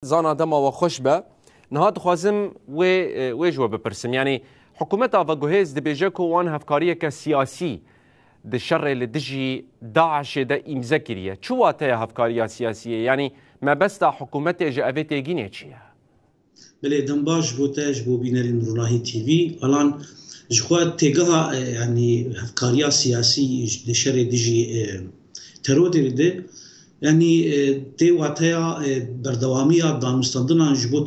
زانا دما وخوش به نهاد خوازم و جواب بپرسم يعني حكومت آفاگوهز دبیجه وان هفکاریه که سیاسی ده شر لدجي داعش ده امزا كريه شو واتها هفكاريه سياسيه يعني ما بس دا حكومت اجا تيجيني چيه بله دنباش بوتاج بو بينرين روناهي تي في الان جخوات تيجاها يعني هفكاريه سياسي ده شر دجي ترودر ده يعني تي واتها بردواميه دانستاندنا جبو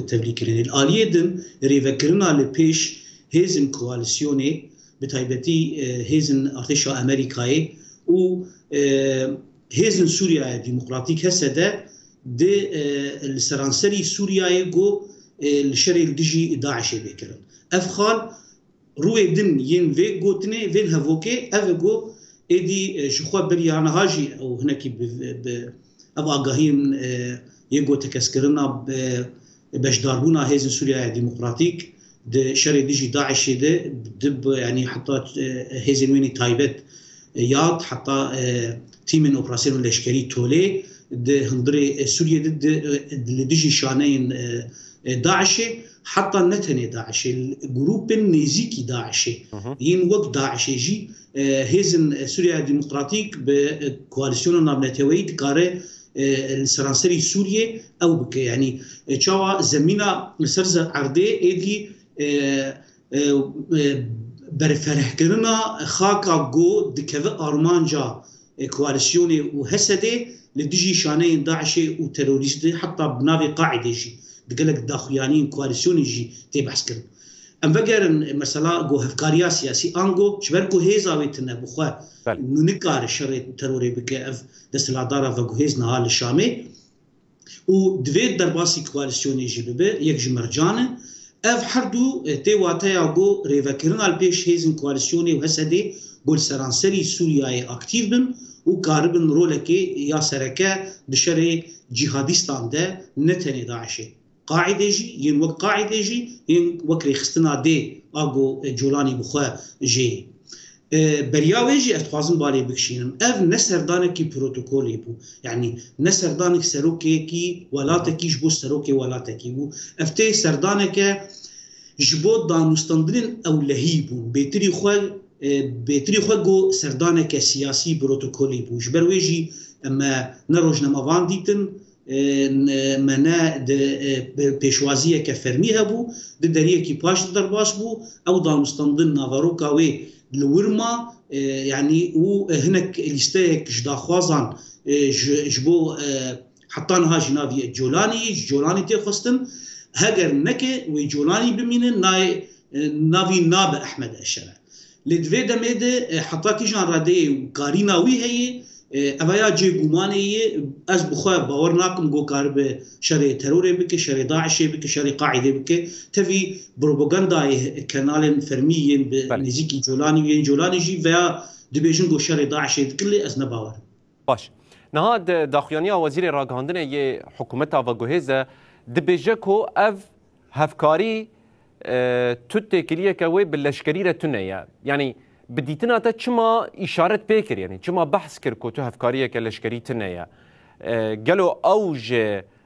تفليكرين الاليه دن ريفكرنا لبيش هيزن كواليسيوني بتايبتي هيزن ارتشا امريكاي و هيزن سوريا ديمقراطيك هسه ده السرانسري سوريا جو الشري الدجي داعش بكرن افخال روي دن ين في جوتني فين هافوكي افجو ادي شخوا بريانا هاجي او هناك ابا قاهين يجو تكسكرنا باش داربونا هيزن سوريا ديمقراطيك ده شري ديجي داعش ده دب يعني حتى هيزن ويني تايبت ياد حتى تيم اوبراسيون لشكري تولي ده هندري سوريا ده ديجي شانين داعش حتى نتني داعش الجروب النيزيكي داعش ين وقت داعش يجي هيزن سوريا ديمقراطيك بكواليسيون نابنتوي دكاره السرانسري سوريا او بك يعني تشوا زمينا سرز عرضي ادي برفرح كرنا خاكا جو دكذا ارمانجا كواليسيوني وهسدي لدجي شانين داعش وتروريست حتى بنافي قاعده جي دقلك داخليانين كواليسيوني جي تبحث كرن ام بقرن مثلا جو هفكاريا سياسي انجو شبركو هيزاويتنا بخوا ننكار الشر التروري بكاف دستلادارا فغوهيزنا هال الشامي ودفيد درباسي كواليسيوني جي ببه يكجي مرجانه اف حردو تي واتايا جو ريفكرنا البيش هيزن كواليسيوني وهسدي بول سرانسري سوريا اكتيف بن وكاربن رولكي يا سركه بشري جهادستان ده نتني داعشي قاعده جي ين وقت قاعده جي ين وكري خستنا دي اغو جولاني بخوا جي برياوي جي اتخازن بالي بكشينم اف نسردانكي بروتوكولي بو يعني نسردانك سروكي كي ولاتكي جبو سروكي ولاتكي بو افتي سردانك جبو دانستاندرين او لهيبو بيتري خو جو سردانك سياسي بروتوكولي بو جبرويجي اما نروجنا مافان ديتن منا بيشوازيه كفرمي هبو دريه كي باش درباش بو او دانستاندن نافاروكا وي الورما يعني وهناك ليستيك جداخوازان جبو حطانها جنافي جولاني تيخستن هاجر نكي وجولاني بمين نافي ناب احمد الشرع لدفيدا ميد حتى كيجان رادي وكارينا وي هي اویا جي گماني از بخوا باور ناكم جو كارب شري تروري بك شري داعش بك شري قاعده بك تفي بروباغندا كانال فرميين بنزيكي جولاني جي فيا دبيجن جو شري داعش كل از نباور باش نهاد داخليانيا وزير راغاندن ي حكومت افاگوهز دبيجكو اف هفكاري تتكليه كوي باللشكري رتنيا يعني بديتنا تا چما اشاره بكر يعني چما بحث كر كو تو هفكاريه كلشكري تنيا قالوا اوج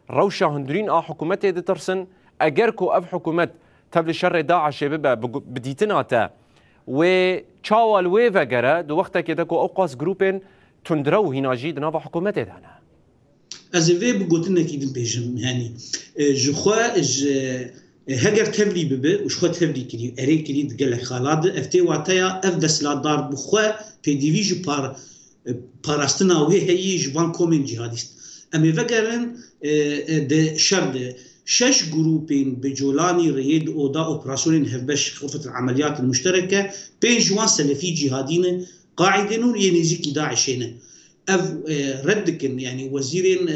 روشه هندرين حكومت دترسن اگر كو اف حكومت تبل شر داعش بديتنا تا و چاوال و وغيره دو وقت كده كو اوقاس جروبن تندرو هنا جيد نافا حكومت دانا از وی بگوتن کی بيجم يعني جو خوا هجر تبلي ببه وش خو تبلي كري اري كري دقل خالد افتي واتايا اف دسلادار بخوا في ديفيجن باراستنا وهي هي جوان كومين جهاديست امي فقرن د شرد شش جروبين بجولاني ريد اودا اوبراسيون هفبش خفه العمليات المشتركه بين جوان سلفي جهادين قاعدين ينزيكي داعشين اف ردكن يعني وزيرين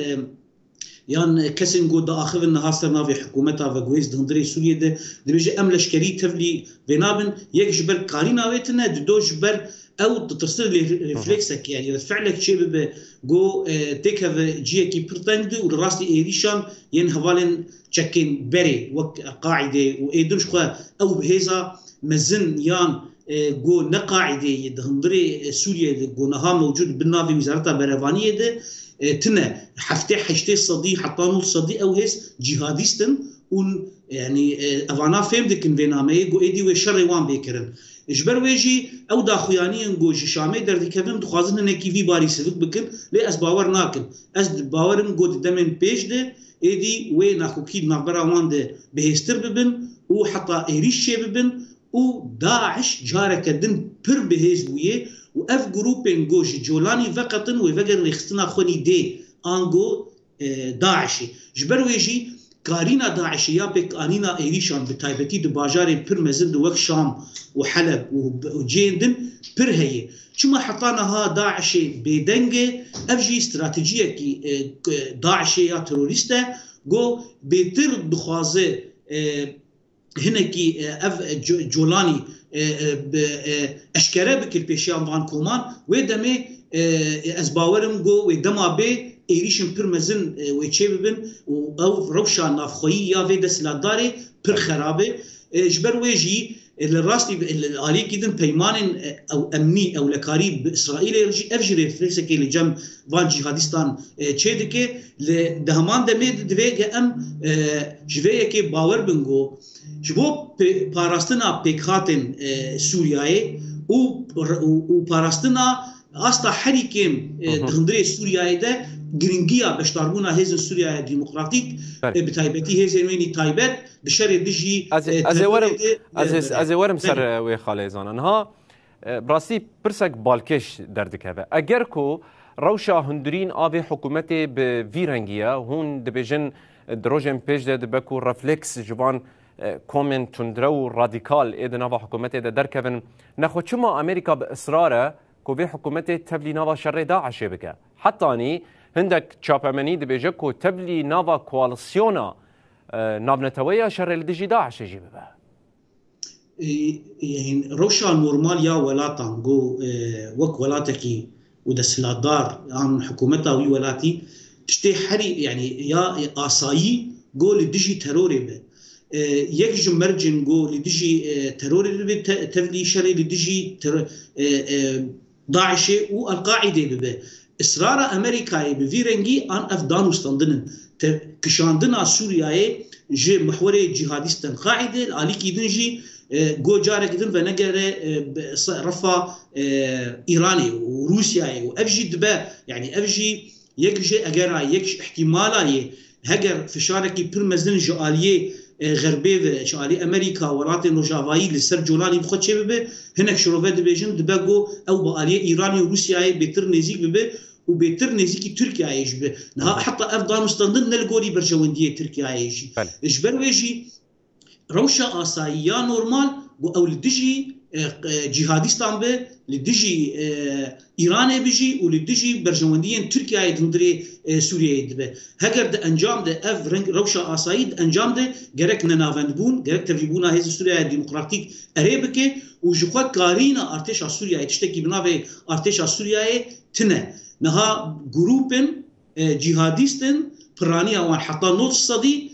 يان كسن جو دا اخذ النهار نافي حكومتها فغويز دندري سوريا ده بيجي ام لشكري تفلي بنابن يك جبر قارينا ويتنا دو جبر او تتصل ريفلكسك يعني فعلك شيء جو تيك هذا جي كي برتند والراستي ايريشان ين هوالن تشكين بري وك قاعده وايدرش خو او بهذا مزن يان جو نقاعده دندري سوريا جو نها موجود بالنافي وزاره بريفانيه ده تنا حفتي حشتي صدي حطانو صدي او هيس جهاديستن يعني افانا فهم دكن بينامي جو ايدي وشر وان بيكرن اجبر ويجي او داخياني نجو شامي دردي كفن دخوازن نكي في باري سفك بكن لي اس باور ناكن اس باورم جو دمن بيج ده ايدي وين اخو كيد نبرا وان ده بهستر ببن وحتى ايريش ببن وداعش جارك دن بر بهزويه واف جروبين جوش جولاني فقط وفقر نختنا خوني دي انجو داعشي جبر ويجي كارينا داعشية بك أنينا إيريشان بتايبتي دباجاري بر مزند وقت شام وحلب وجيندن بر هي شما حطانا ها داعشي بدنجة أفجي استراتيجية كي داعشي يا تروريستا جو بيتر دخوازه هنا كي اف جولاني اشكره بك البيشيان فان كومان ودمي ازباورم جو ودما بي ايريشن برمزن ويتشيبن او روشا نافخوي يا في دسلاداري بر خرابه جبر ويجي الراستي الالي كيدن بيمان او امني او لكاري باسرائيل يجي افجري فلسكي لجم فان جهادستان تشيدكي لدهمان دمي دفيغ ام جويكي باور بنجو جبو باراستنا بيكاتن سورياي و باراستنا استا حريكم دغندري سورياي ده جرينجيا بشتاربونا هيزن سوريا ديمقراطيك بتايبتي هيزن ويني تايبت بشر دجي از ورم سر وي خاليزان انها براسي برسك بالكش دردك هذا اگر کو روشا هندرين ابي حكومتي بفيرنجيا هون دبيجن دروجن بيج ده بكو رفلكس جبان كومن تندرو راديكال ادنا حكومتي ده دركبن ناخذ شما امريكا باصراره كو في حكومتي تبلي نافا شر داعش بك حتى اني عندك تشابمني دبيجكو تبلي نافا كواليسيونا نابنتويا شر الدجي داعش يجيب بها يعني روشا نورمال يا ولاتان جو وك ولاتكي ودسلادار عن حكومتها وي ولاتي تشتي حري يعني يا اساي جو لدجي تروري به يك مرجن جو لدجي تروري تبلي شر لدجي داعش والقاعده به اصرار امريكا بفيرنجي ان افغانستان كشاندنا سوريا جي محور جهاديستان قاعده الالي كيدنجي جو جارك دن فنجر رفا ايراني وروسيا وافجي دبا يعني افجي يكجي اجرا يك احتمالا هجر فشاركي برمزن جاليه غربي شالي امريكا ولات نوجافاي لسر جولاني بخد شبه هناك شروفات بيجن دباغو او باليه ايراني وروسيا بيتر نزيك به وبيتر نزيكي تركيا يجب نها حتى افغانستان ضمن الجولي برجونديه تركيا يجي اجبر ويجي روشا اسايا نورمال او لدجي جهادستان به لدجي ايران بيجي ولدجي برجونديه تركيا يدندري سوريا يدبه هاجر ده انجام ده اف روشا اسايد انجام ده جرك نافندبون جرك تريبونا هيز سوريا ديمقراطيك اريبكه وجخوا كارينا ارتشا سوريا تشتكي بنافي ارتشا سوريا تنه نها جروبن جهاديستن برانيا وان حتى نوت صدي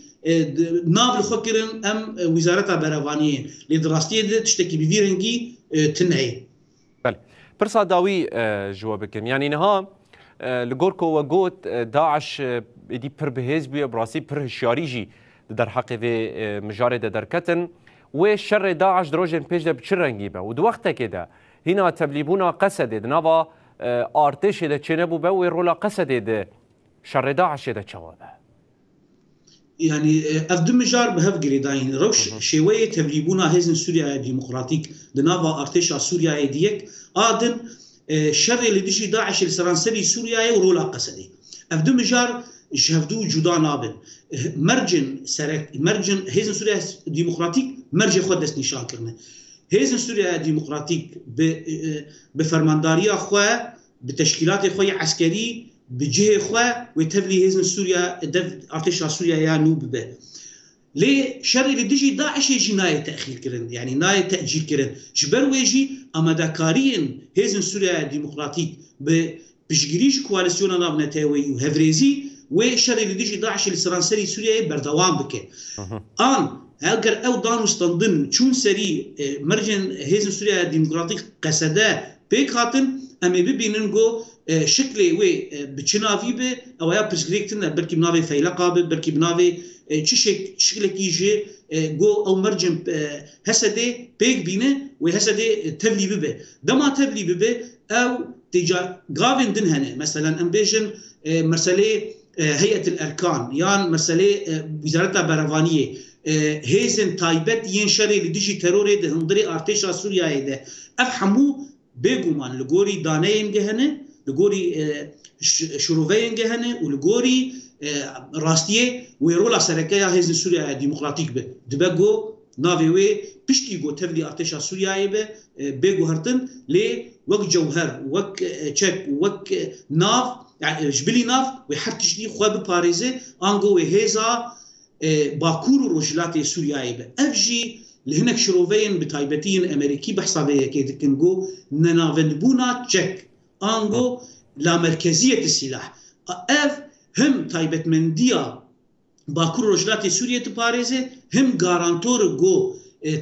ناف الخكرن ام وزارتها برافانيه لدراستيه تشتكي بفيرنجي تنعي بله برسا داوي جوابكم يعني نها لغوركو وغوت داعش دي پر بهز بي براسي پر هشياريجي در حق في مجارد دركتن وشر داعش دروجن بيج ده بچرنگي به ود وقت كده هنا تبليبونا قصد نوا ارتش ده چنبو به و رولا قصد ده شر داعش ده چوابه يعني افدم مجار بهفجري داين روش شويه تبليبونا هزن سوريا ديمقراطيك دنافا ارتشا سوريا ديك ادن شر اللي دشي داعش السرانسري سوريا ورولا قصدي افدم مجار شهدو جدا نابن مرجن سرك مرجن هزن سوريا ديمقراطيك مرجع خود دست نشان كرنه هزن سوريا ديمقراطيك بفرمانداريا خو بتشكيلات خو عسكري بجهه خوا وتبلي هزن سوريا ارتشا سوريا يا نوب به ليه شر اللي دجي داعش جنايه تاخير كرن يعني نايه تاجيل كرن جبر ويجي اما دكارين هزن سوريا ديمقراطيك بشجريش كواليسيون نابنتاوي وهفريزي وشر اللي دجي داعش السرانسري سوريا بردوام بك ان هاجر او دانوستان ضمن شون سري مرجن هزن سوريا ديمقراطيك قصدا بيك خاطن امي ببينن جو شكلي وي بتشنافي به او يا برسكريكتنا بركي بنافي فيلقه بركي بنافي تشيك شكلك يجي جو او مرجم هسدي بيك بينه وهسدي تبلي ببه دما تبلي ببه او تيجا غافن دنهنه مثلا امبيجن مرسله هيئه الاركان يعني مرسله وزاره برافانيه هيزن تايبت ينشري لديجي تروري ده هندري ارتشا سوريا ده افهمو بيغومان لغوري دانين جهنه لغوري شروفين جهنه ولغوري راستيه ويرولا سركيا هيزن سوريا ديمقراطيك به دبغو نافيوي بشتي جو تفلي ارتشا سوريا به بيغو هرتن لي وك جوهر وك تشيك وك ناف يعني جبلي ناف وحتى جدي خواب باريزي انغو هيزا باكور روجلاتي سوريا به افجي لهناك شروفين بتايبتين امريكي بحسابيه كيدكنغو ننافنبونا تشيك انغو لا مركزيه السلاح اف هم تايبت منديا باكور روجلاتي سوريا تباريزه هم غارانتور جو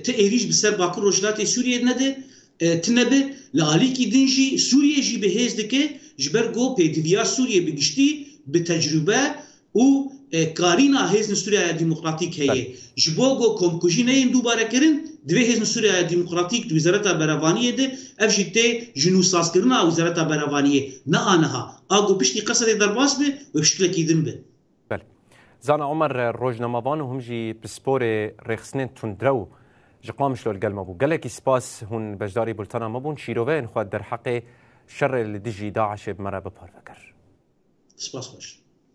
تأريج بسر باكور روجلاتي سوريا نده تنبه لاليكي دنجي سوريا جي بهز دكه جبرغو بيدفيا سوريا بگشتي بتجربه و كارينا هيزن سوريا ديمقراطيك هي جبوغو كومكوجينين دوباره كرين دوی هيزن سوريا ديمقراطيك دو وزارة برافانيه ده افجيتي جنوساس كرنا وزارة برافانيه نا انها اگو بشتي قصر درباس به وبشكل يدن به بله زانا عمر روزنامه‌وان هم جي بسپور رخصنين تندرو جقام شلور قال مبو قال لك سپاس هون بجداري بولتانا مبون شيروين خود در حق شر اللي دجي داعش بمرا بپار فكر سپاس باش